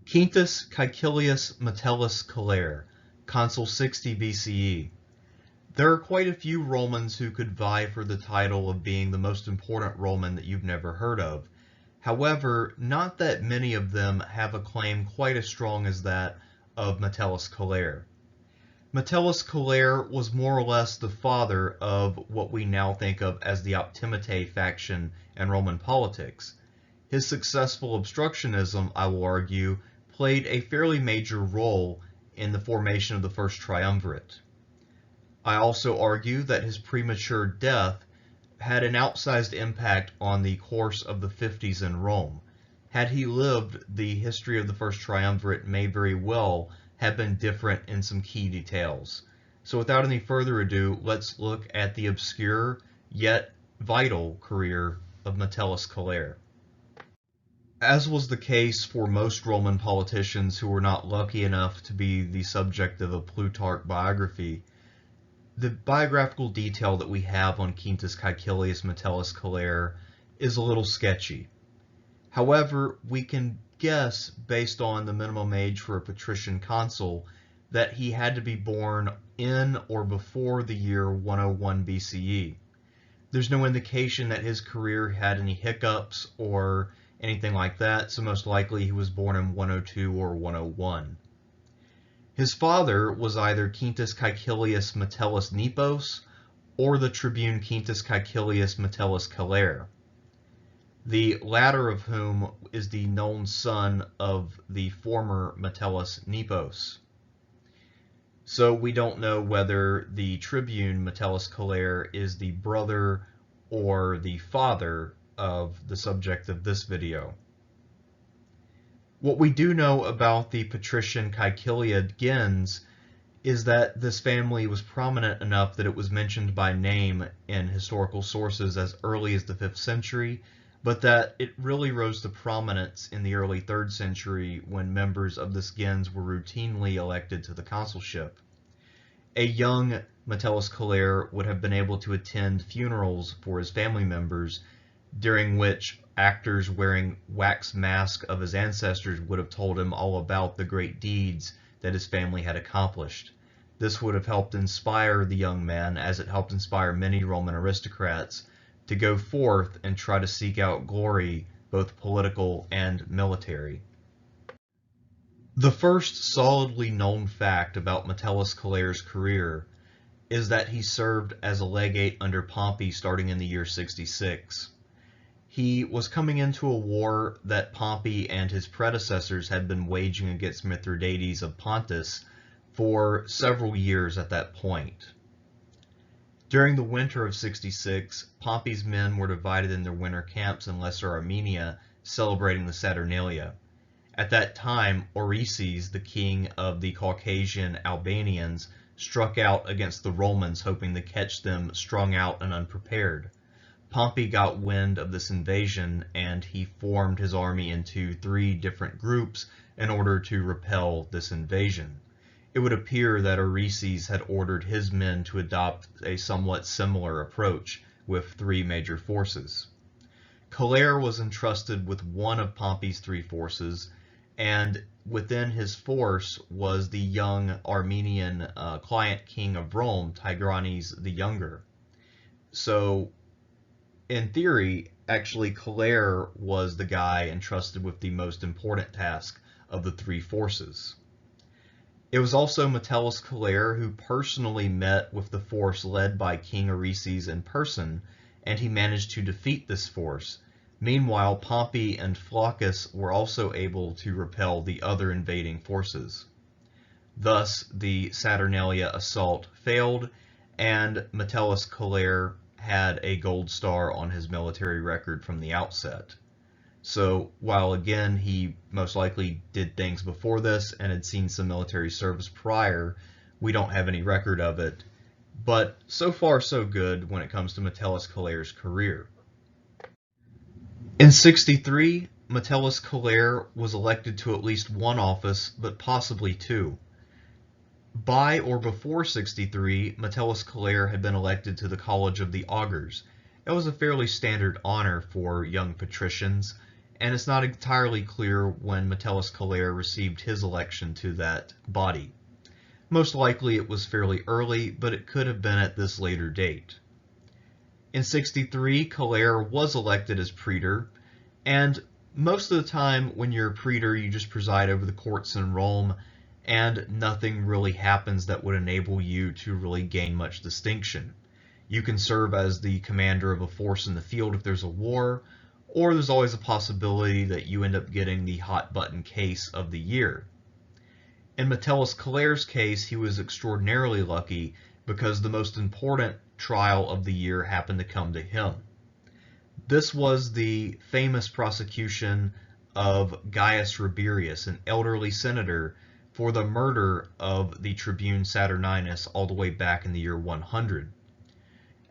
Quintus Caecilius Metellus Celer, Consul 60 BCE. There are quite a few Romans who could vie for the title of being the most important Roman that you've never heard of. However, not that many of them have a claim quite as strong as that of Metellus Celer. Metellus Celer was more or less the father of what we now think of as the Optimate faction in Roman politics. His successful obstructionism, I will argue, played a fairly major role in the formation of the First Triumvirate. I also argue that his premature death had an outsized impact on the course of the 50s in Rome. Had he lived, the history of the First Triumvirate may very well have been different in some key details. So without any further ado, let's look at the obscure yet vital career of Metellus Celer. As was the case for most Roman politicians who were not lucky enough to be the subject of a Plutarch biography, the biographical detail that we have on Quintus Caecilius Metellus Celer is a little sketchy. However, we can guess, based on the minimum age for a patrician consul, that he had to be born in or before the year 101 BCE. There's no indication that his career had any hiccups or anything like that, so most likely he was born in 102 or 101. His father was either Quintus Caecilius Metellus Nepos or the tribune Quintus Caecilius Metellus Celer, the latter of whom is the known son of the former Metellus Nepos. So we don't know whether the tribune Metellus Celer is the brother or the father of the subject of this video. What we do know about the patrician Caeciliad gens is that this family was prominent enough that it was mentioned by name in historical sources as early as the 5th century, but that it really rose to prominence in the early 3rd century when members of this gens were routinely elected to the consulship. A young Metellus Celer would have been able to attend funerals for his family members, during which actors wearing wax masks of his ancestors would have told him all about the great deeds that his family had accomplished. This would have helped inspire the young man, as it helped inspire many Roman aristocrats, to go forth and try to seek out glory, both political and military. The first solidly known fact about Metellus Celer's career is that he served as a legate under Pompey starting in the year 66. He was coming into a war that Pompey and his predecessors had been waging against Mithridates of Pontus for several years at that point. During the winter of 66, Pompey's men were divided in their winter camps in Lesser Armenia, celebrating the Saturnalia. At that time, Orestes, the king of the Caucasian Albanians, struck out against the Romans, hoping to catch them strung out and unprepared. Pompey got wind of this invasion, and he formed his army into 3 different groups in order to repel this invasion. It would appear that Orestes had ordered his men to adopt a somewhat similar approach with 3 major forces. Celer was entrusted with one of Pompey's 3 forces, and within his force was the young Armenian client king of Rome, Tigranes the Younger. So, in theory, actually Celer was the guy entrusted with the most important task of the 3 forces. It was also Metellus Celer who personally met with the force led by King Orestes in person, and he managed to defeat this force. Meanwhile, Pompey and Flaccus were also able to repel the other invading forces. Thus, the Saturnalia assault failed, and Metellus Celer had a gold star on his military record from the outset. So while again he most likely did things before this and had seen some military service prior, we don't have any record of it. But so far so good when it comes to Metellus Celer's career. In 63, Metellus Celer was elected to at least one office, but possibly 2. By or before 63, Metellus Celer had been elected to the College of the Augurs. It was a fairly standard honor for young patricians. and it's not entirely clear when Metellus Celer received his election to that body. Most likely it was fairly early, but it could have been at this later date. In 63, Celer was elected as praetor, and most of the time when you're a praetor, you just preside over the courts in Rome, and nothing really happens that would enable you to really gain much distinction. You can serve as the commander of a force in the field if there's a war, or there's always a possibility that you end up getting the hot button case of the year. In Metellus Celer's case, he was extraordinarily lucky because the most important trial of the year happened to come to him. This was the famous prosecution of Gaius Rabirius, an elderly senator, for the murder of the tribune Saturninus all the way back in the year 100.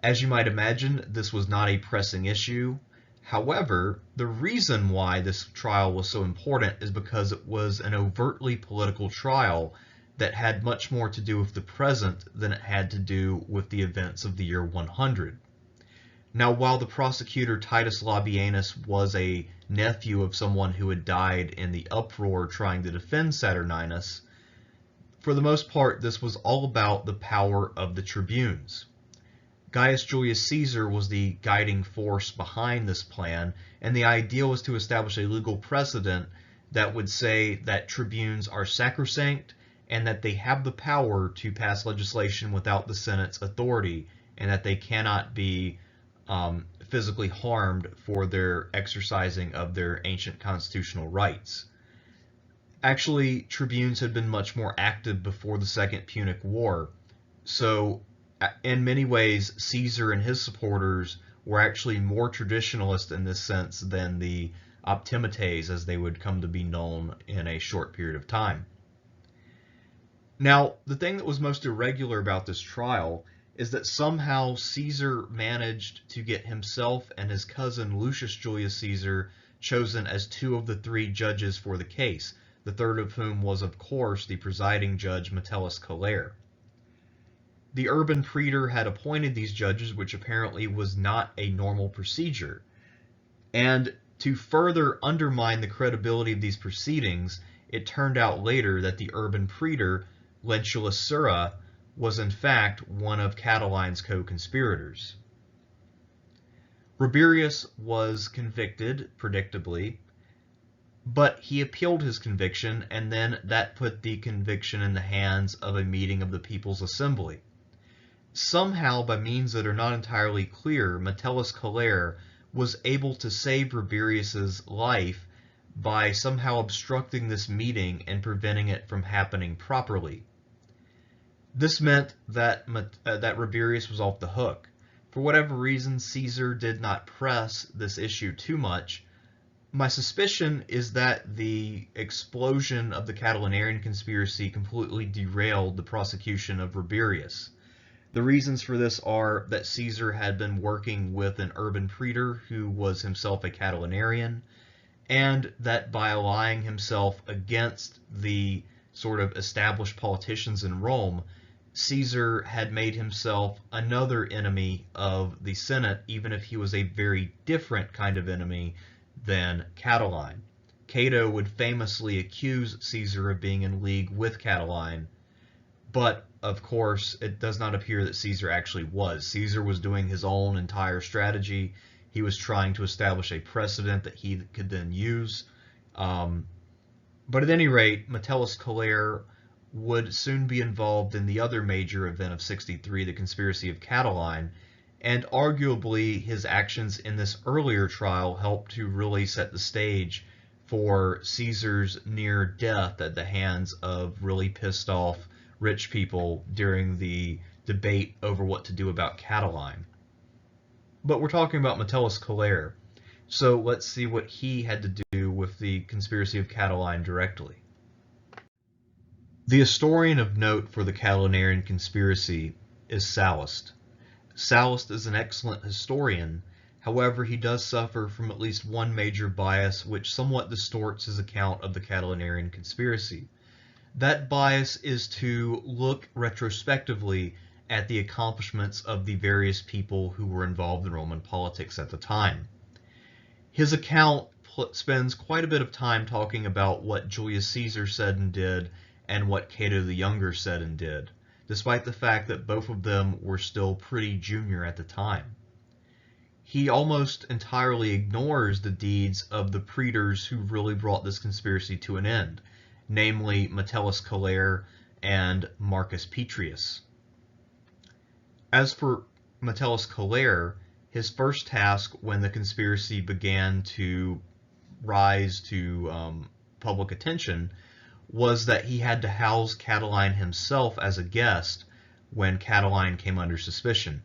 As you might imagine, this was not a pressing issue. However, the reason why this trial was so important is because it was an overtly political trial that had much more to do with the present than it had to do with the events of the year 100. Now, while the prosecutor Titus Labienus was a nephew of someone who had died in the uproar trying to defend Saturninus, for the most part this was all about the power of the tribunes. Gaius Julius Caesar was the guiding force behind this plan, and the idea was to establish a legal precedent that would say that tribunes are sacrosanct and that they have the power to pass legislation without the Senate's authority, and that they cannot be physically harmed for their exercising of their ancient constitutional rights. Actually, tribunes had been much more active before the Second Punic War, so in many ways Caesar and his supporters were actually more traditionalist in this sense than the Optimates, as they would come to be known in a short period of time. Now, the thing that was most irregular about this trial is that somehow Caesar managed to get himself and his cousin Lucius Julius Caesar chosen as two of the three judges for the case, the third of whom was, of course, the presiding judge Metellus Celer. The urban praetor had appointed these judges, which apparently was not a normal procedure. And to further undermine the credibility of these proceedings, it turned out later that the urban praetor, Lentulus Sura, was in fact one of Catiline's co-conspirators. Rabirius was convicted, predictably, but he appealed his conviction, and then that put the conviction in the hands of a meeting of the People's Assembly. Somehow, by means that are not entirely clear, Metellus Celer was able to save Rabirius's life by somehow obstructing this meeting and preventing it from happening properly. This meant that Rabirius was off the hook. For whatever reason, Caesar did not press this issue too much. My suspicion is that the explosion of the Catilinarian conspiracy completely derailed the prosecution of Rabirius. The reasons for this are that Caesar had been working with an urban praetor who was himself a Catilinarian, and that by allying himself against the sort of established politicians in Rome, Caesar had made himself another enemy of the Senate, even if he was a very different kind of enemy than Catiline. Cato would famously accuse Caesar of being in league with Catiline, but of course it does not appear that Caesar actually was. Caesar was doing his own entire strategy. He was trying to establish a precedent that he could then use. But at any rate, Metellus Celer would soon be involved in the other major event of 63, the conspiracy of Catiline, and arguably his actions in this earlier trial helped to really set the stage for Caesar's near death at the hands of really pissed off rich people during the debate over what to do about Catiline. But we're talking about Metellus Celer, so let's see what he had to do with the conspiracy of Catiline directly. The historian of note for the Catilinarian conspiracy is Sallust. Sallust is an excellent historian, however he does suffer from at least one major bias which somewhat distorts his account of the Catilinarian conspiracy. That bias is to look retrospectively at the accomplishments of the various people who were involved in Roman politics at the time. His account spends quite a bit of time talking about what Julius Caesar said and did and what Cato the Younger said and did, despite the fact that both of them were still pretty junior at the time. He almost entirely ignores the deeds of the praetors who really brought this conspiracy to an end, namely Metellus Celer and Marcus Petreius. As for Metellus Celer, his first task when the conspiracy began to rise to public attention was that he had to house Catiline himself as a guest when Catiline came under suspicion.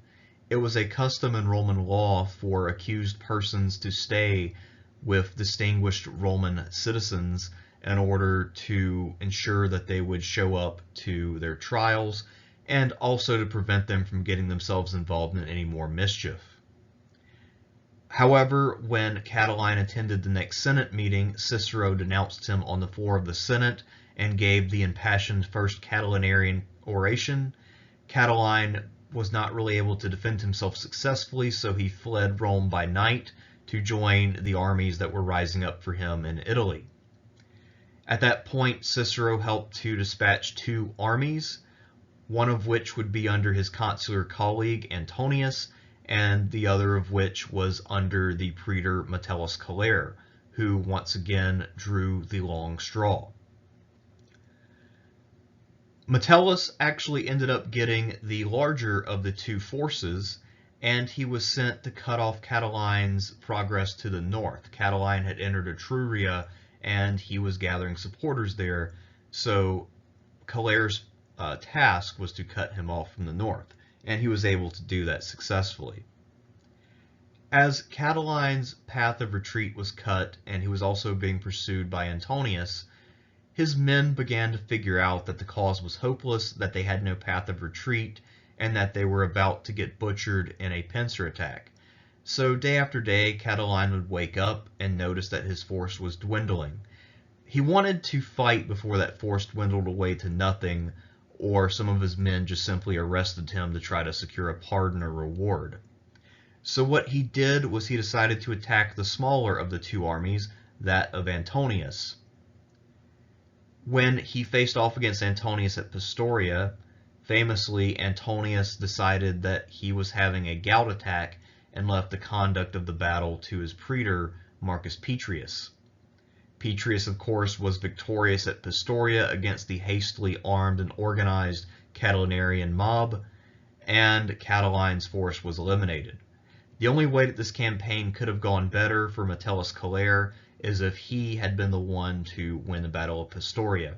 It was a custom in Roman law for accused persons to stay with distinguished Roman citizens in order to ensure that they would show up to their trials and also to prevent them from getting themselves involved in any more mischief. However, when Catiline attended the next Senate meeting, Cicero denounced him on the floor of the Senate and gave the impassioned first Catilinarian oration. Catiline was not really able to defend himself successfully, so he fled Rome by night to join the armies that were rising up for him in Italy. At that point, Cicero helped to dispatch two armies, one of which would be under his consular colleague Antonius, and the other of which was under the praetor Metellus Celer, who once again drew the long straw. Metellus actually ended up getting the larger of the two forces, and he was sent to cut off Catiline's progress to the north. Catiline had entered Etruria, and he was gathering supporters there, so Celer's task was to cut him off from the north, and he was able to do that successfully. As Catiline's path of retreat was cut, and he was also being pursued by Antonius, his men began to figure out that the cause was hopeless, that they had no path of retreat, and that they were about to get butchered in a pincer attack. So day after day, Catiline would wake up and notice that his force was dwindling. He wanted to fight before that force dwindled away to nothing, or some of his men just simply arrested him to try to secure a pardon or reward. So what he did was he decided to attack the smaller of the two armies, that of Antonius. When he faced off against Antonius at Pistoria, famously Antonius decided that he was having a gout attack and left the conduct of the battle to his praetor, Marcus Petreius. Petreius, of course, was victorious at Pistoria against the hastily armed and organized Catilinarian mob, and Catiline's force was eliminated. The only way that this campaign could have gone better for Metellus Celer is if he had been the one to win the Battle of Pistoria.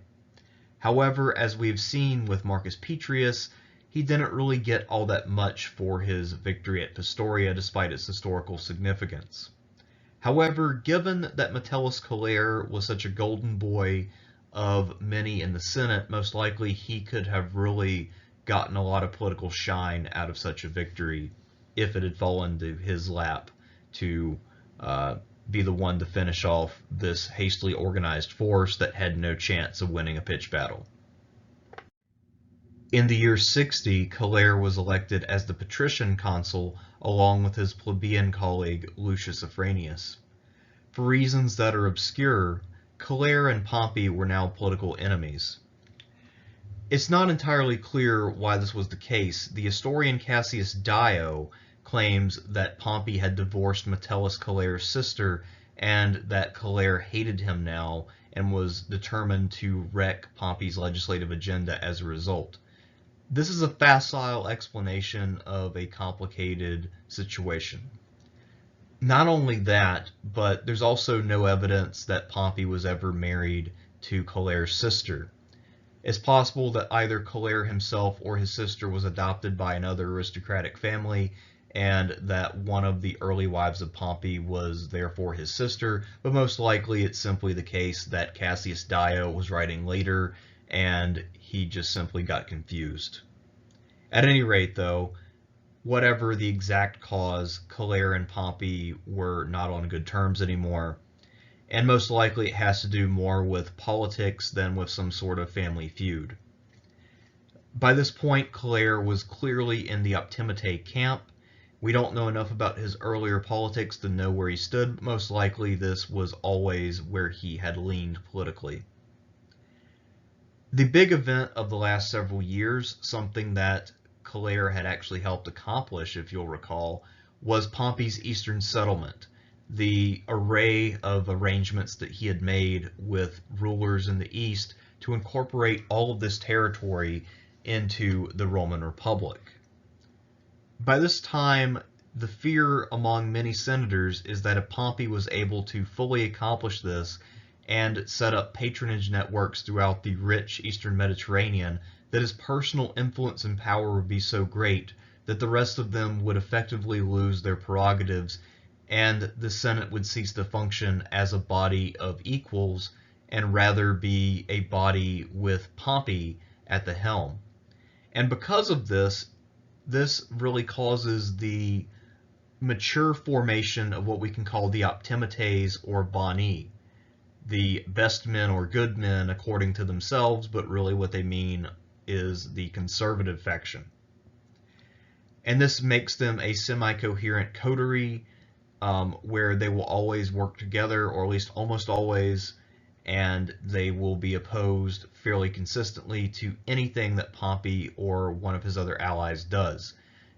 However, as we've seen with Marcus Petreius, he didn't really get all that much for his victory at Pistoria despite its historical significance. However, given that Metellus Celer was such a golden boy of many in the Senate, most likely he could have really gotten a lot of political shine out of such a victory if it had fallen to his lap to be the one to finish off this hastily organized force that had no chance of winning a pitched battle. In the year 60, Celer was elected as the patrician consul along with his plebeian colleague Lucius Afranius. For reasons that are obscure, Celer and Pompey were now political enemies. It's not entirely clear why this was the case. The historian Cassius Dio claims that Pompey had divorced Metellus Celer's sister and that Celer hated him now and was determined to wreck Pompey's legislative agenda as a result. This is a facile explanation of a complicated situation. Not only that, but there's also no evidence that Pompey was ever married to Celer's sister. It's possible that either Celer himself or his sister was adopted by another aristocratic family, and that one of the early wives of Pompey was therefore his sister, but most likely it's simply the case that Cassius Dio was writing later and he just simply got confused. At any rate, though, whatever the exact cause, Celer and Pompey were not on good terms anymore, and most likely it has to do more with politics than with some sort of family feud. By this point, Celer was clearly in the Optimate camp. We don't know enough about his earlier politics to know where he stood. Most likely this was always where he had leaned politically. The big event of the last several years, something that Celer had actually helped accomplish, if you'll recall, was Pompey's eastern settlement, the array of arrangements that he had made with rulers in the east to incorporate all of this territory into the Roman Republic. By this time, the fear among many senators is that if Pompey was able to fully accomplish this and set up patronage networks throughout the rich eastern Mediterranean, that his personal influence and power would be so great that the rest of them would effectively lose their prerogatives, and the Senate would cease to function as a body of equals and rather be a body with Pompey at the helm. And because of this, this really causes the mature formation of what we can call the Optimates or Boni, the best men or good men according to themselves, but really what they mean is the conservative faction. And this makes them a semi-coherent coterie where they will always work together, or at least almost always, and they will be opposed fairly consistently to anything that Pompey or one of his other allies does.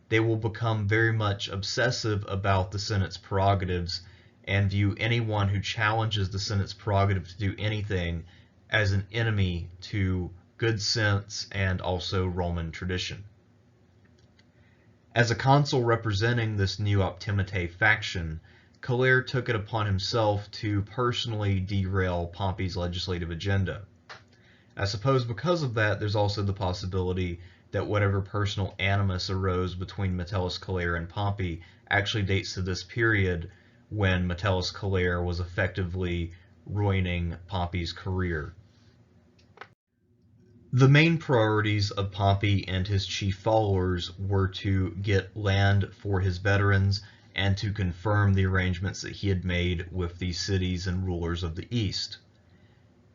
They will become very much obsessive about the Senate's prerogatives and view anyone who challenges the Senate's prerogative to do anything as an enemy to good sense and also Roman tradition. As a consul representing this new Optimate faction, Celer took it upon himself to personally derail Pompey's legislative agenda. I suppose because of that, there's also the possibility that whatever personal animus arose between Metellus Celer and Pompey actually dates to this period when Metellus Celer was effectively ruining Pompey's career. The main priorities of Pompey and his chief followers were to get land for his veterans and to confirm the arrangements that he had made with the cities and rulers of the East.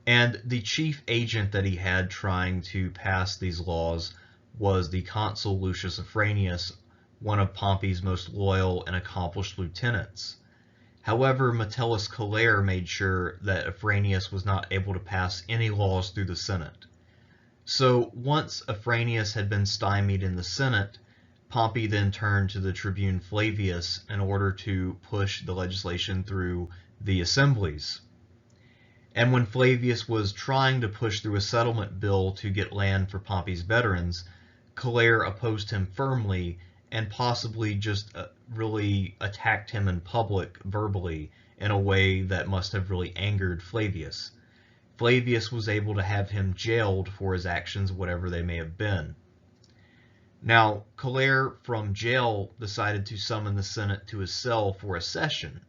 And the chief agent that he had trying to pass these laws was the Consul Lucius Afranius, one of Pompey's most loyal and accomplished lieutenants. However, Metellus Celer made sure that Afranius was not able to pass any laws through the Senate. So once Afranius had been stymied in the Senate, Pompey then turned to the tribune Flavius in order to push the legislation through the assemblies. And when Flavius was trying to push through a settlement bill to get land for Pompey's veterans, Celer opposed him firmly and possibly just really attacked him in public verbally in a way that must have really angered Flavius. Flavius was able to have him jailed for his actions, whatever they may have been. Now, Celer from jail decided to summon the Senate to his cell for a session,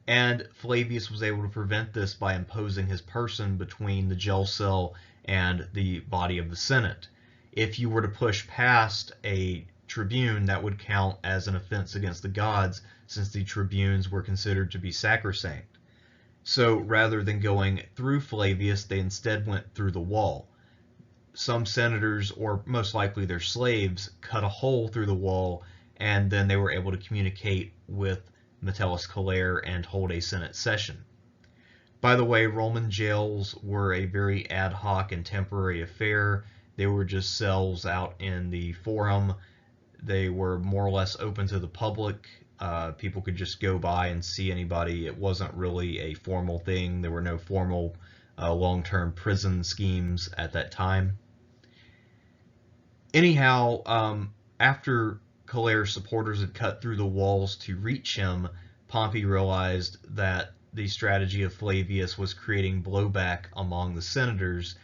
and Flavius was able to prevent this by imposing his person between the jail cell and the body of the Senate. If you were to push past a tribune, that would count as an offense against the gods, since the tribunes were considered to be sacrosanct. So rather than going through Flavius, they instead went through the wall. Some senators, or most likely their slaves, cut a hole through the wall, and then they were able to communicate with Metellus Celer and hold a Senate session. By the way, Roman jails were a very ad hoc and temporary affair. They were just cells out in the forum. They were more or less open to the public. People could just go by and see anybody. It wasn't really a formal thing. There were no formal long-term prison schemes at that time. Anyhow, after Celer's supporters had cut through the walls to reach him, Pompey realized that the strategy of Flavius was creating blowback among the senators,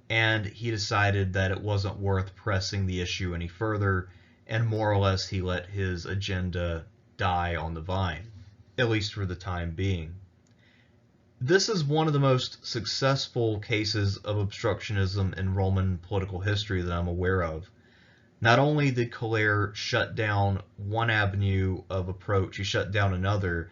and he decided that it wasn't worth pressing the issue any further, and more or less he let his agenda die on the vine, at least for the time being. This is one of the most successful cases of obstructionism in Roman political history that I'm aware of. Not only did Celer shut down one avenue of approach, he shut down another,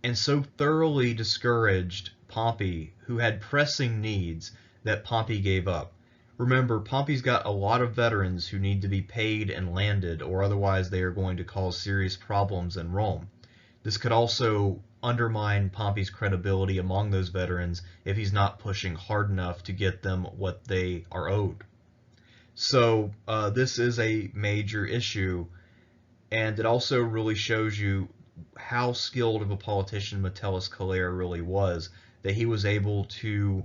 and so thoroughly discouraged Pompey, who had pressing needs, that Pompey gave up. Remember, Pompey's got a lot of veterans who need to be paid and landed, or otherwise they are going to cause serious problems in Rome. This could also undermine Pompey's credibility among those veterans if he's not pushing hard enough to get them what they are owed. So this is a major issue, and it also really shows you how skilled of a politician Metellus Celer really was, that he was able to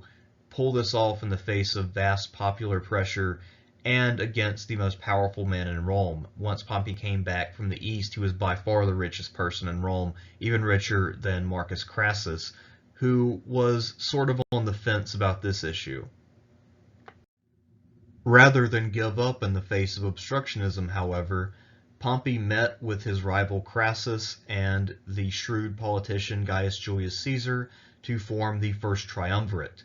pull this off in the face of vast popular pressure and against the most powerful man in Rome. Once Pompey came back from the east, he was by far the richest person in Rome, even richer than Marcus Crassus, who was sort of on the fence about this issue. Rather than give up in the face of obstructionism, however, Pompey met with his rival Crassus and the shrewd politician Gaius Julius Caesar to form the First Triumvirate.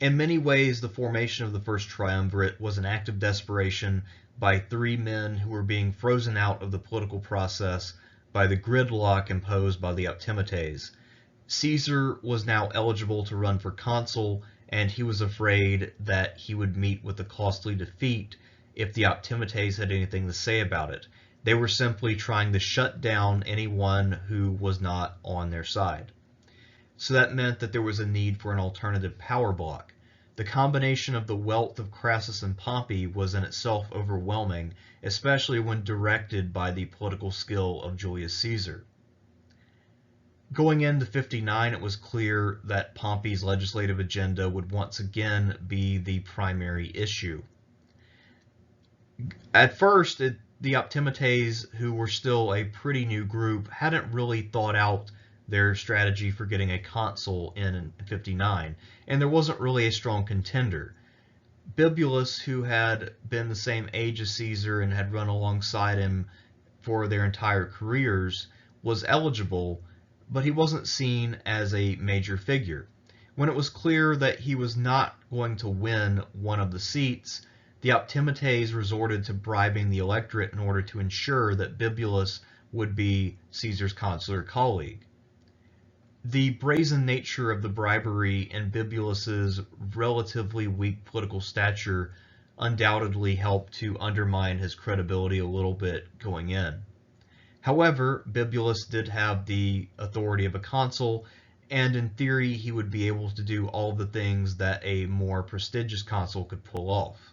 In many ways, the formation of the First Triumvirate was an act of desperation by three men who were being frozen out of the political process by the gridlock imposed by the Optimates. Caesar was now eligible to run for consul, and he was afraid that he would meet with a costly defeat if the Optimates had anything to say about it. They were simply trying to shut down anyone who was not on their side. So that meant that there was a need for an alternative power block. The combination of the wealth of Crassus and Pompey was in itself overwhelming, especially when directed by the political skill of Julius Caesar. Going into 59, it was clear that Pompey's legislative agenda would once again be the primary issue. At first, the Optimates, who were still a pretty new group, hadn't really thought out their strategy for getting a consul in 59, and there wasn't really a strong contender. Bibulus, who had been the same age as Caesar and had run alongside him for their entire careers, was eligible, but he wasn't seen as a major figure. When it was clear that he was not going to win one of the seats, the Optimates resorted to bribing the electorate in order to ensure that Bibulus would be Caesar's consular colleague. The brazen nature of the bribery and Bibulus's relatively weak political stature undoubtedly helped to undermine his credibility a little bit going in. However, Bibulus did have the authority of a consul, and in theory he would be able to do all the things that a more prestigious consul could pull off.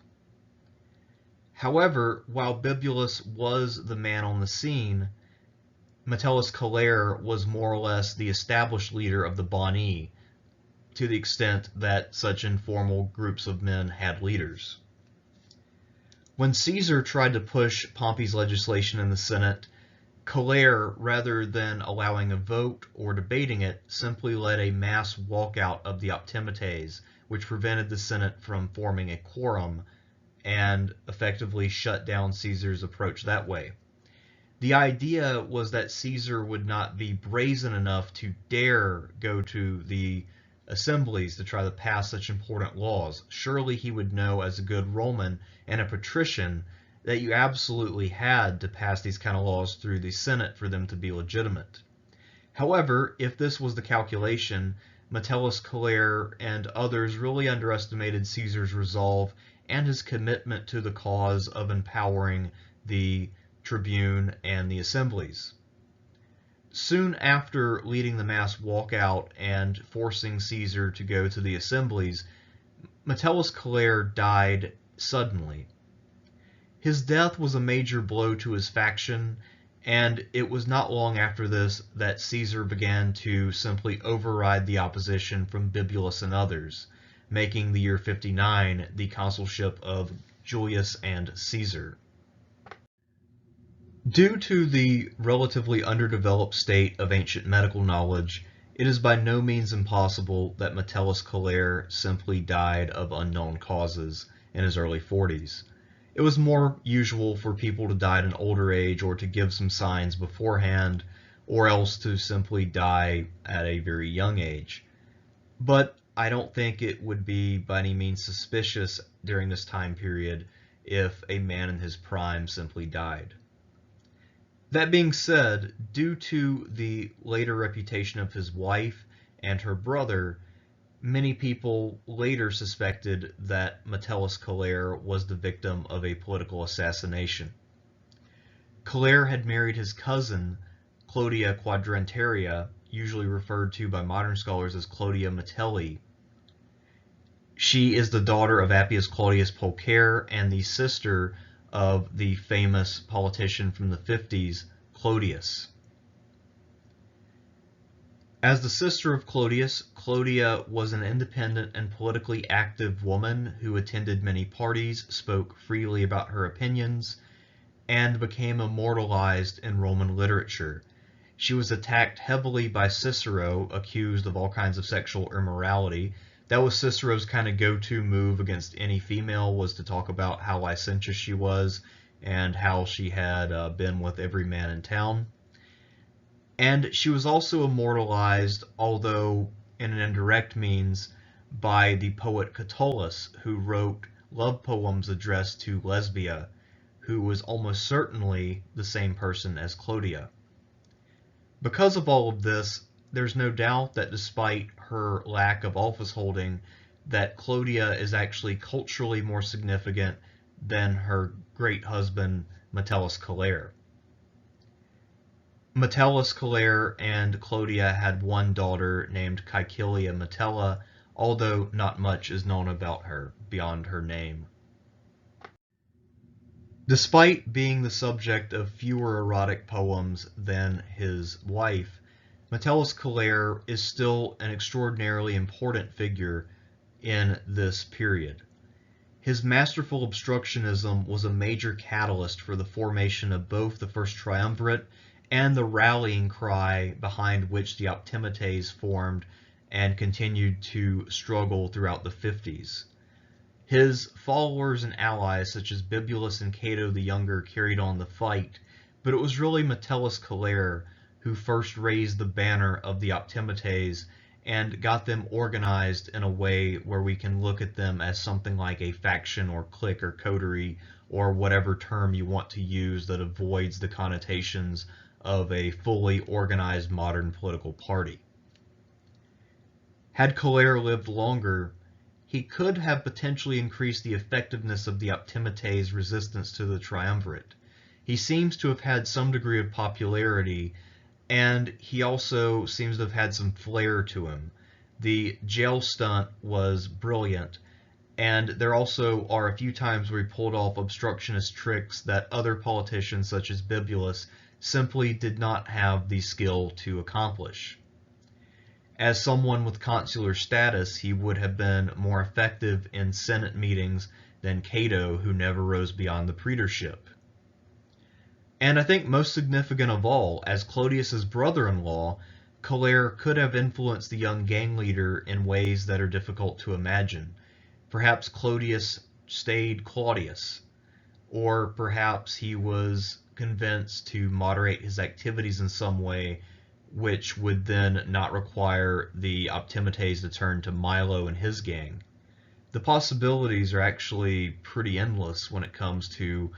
However, while Bibulus was the man on the scene, Metellus Celer was more or less the established leader of the Bani, to the extent that such informal groups of men had leaders. When Caesar tried to push Pompey's legislation in the Senate, Celer, rather than allowing a vote or debating it, simply led a mass walkout of the Optimates, which prevented the Senate from forming a quorum and effectively shut down Caesar's approach that way. The idea was that Caesar would not be brazen enough to dare go to the assemblies to try to pass such important laws. Surely he would know, as a good Roman and a patrician, that you absolutely had to pass these kind of laws through the Senate for them to be legitimate. However, if this was the calculation, Metellus Celer and others really underestimated Caesar's resolve and his commitment to the cause of empowering the tribune and the assemblies. Soon after leading the mass walkout and forcing Caesar to go to the assemblies, Metellus Celer died suddenly. His death was a major blow to his faction, and it was not long after this that Caesar began to simply override the opposition from Bibulus and others, making the year 59 the consulship of Julius and Caesar. Due to the relatively underdeveloped state of ancient medical knowledge, it is by no means impossible that Metellus Celer simply died of unknown causes in his early 40s. It was more usual for people to die at an older age or to give some signs beforehand, or else to simply die at a very young age. But I don't think it would be by any means suspicious during this time period if a man in his prime simply died. That being said, due to the later reputation of his wife and her brother, Many people later suspected that Metellus Celer was the victim of a political assassination. Celer had married his cousin, Clodia Quadrantarea, usually referred to by modern scholars as Clodia Metelli. She is the daughter of Appius Claudius Pulcher and the sister of the famous politician from the 50s, Clodius. As the sister of Clodius, Clodia was an independent and politically active woman who attended many parties, spoke freely about her opinions, and became immortalized in Roman literature. She was attacked heavily by Cicero, accused of all kinds of sexual immorality. That was Cicero's kind of go-to move against any female, was to talk about how licentious she was and how she had been with every man in town. And she was also immortalized, although in an indirect means, by the poet Catullus, who wrote love poems addressed to Lesbia, who was almost certainly the same person as Clodia. Because of all of this, there's no doubt that despite her lack of office holding, that Clodia is actually culturally more significant than her great husband Metellus Celer. Metellus Celer and Clodia had one daughter named Caecilia Metella, although not much is known about her beyond her name. Despite being the subject of fewer erotic poems than his wife, Metellus Celer is still an extraordinarily important figure in this period. His masterful obstructionism was a major catalyst for the formation of both the First Triumvirate and the rallying cry behind which the Optimates formed and continued to struggle throughout the 50s. His followers and allies such as Bibulus and Cato the Younger carried on the fight, but it was really Metellus Celer who first raised the banner of the Optimates and got them organized in a way where we can look at them as something like a faction or clique or coterie or whatever term you want to use that avoids the connotations of a fully organized modern political party. Had Celer lived longer, he could have potentially increased the effectiveness of the Optimates' resistance to the Triumvirate. He seems to have had some degree of popularity, and he also seems to have had some flair to him. The jail stunt was brilliant, and there also are a few times where he pulled off obstructionist tricks that other politicians such as Bibulus simply did not have the skill to accomplish. As someone with consular status, he would have been more effective in Senate meetings than Cato, who never rose beyond the praetorship. And I think most significant of all, as Clodius's brother-in-law, Celer could have influenced the young gang leader in ways that are difficult to imagine. Perhaps Clodius stayed Claudius, or perhaps he was convinced to moderate his activities in some way, which would then not require the Optimates to turn to Milo and his gang. The possibilities are actually pretty endless when it comes to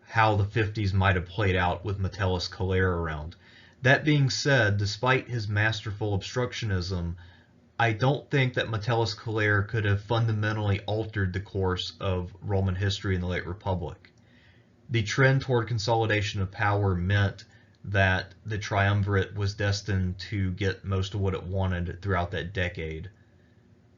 how the 50s might have played out with Metellus Celer around. That being said, despite his masterful obstructionism, I don't think that Metellus Celer could have fundamentally altered the course of Roman history in the late Republic. The trend toward consolidation of power meant that the Triumvirate was destined to get most of what it wanted throughout that decade.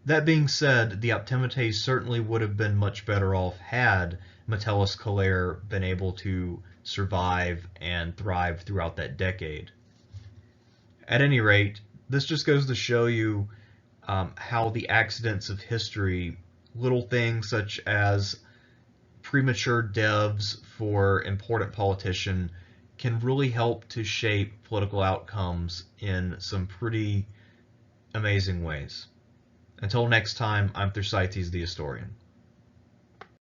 That being said, the Optimates certainly would have been much better off had Metellus Celer been able to survive and thrive throughout that decade. At any rate, this just goes to show you how the accidents of history, little things such as premature deaths for important politicians, can really help to shape political outcomes in some pretty amazing ways. Until next time, I'm Thersites the Historian.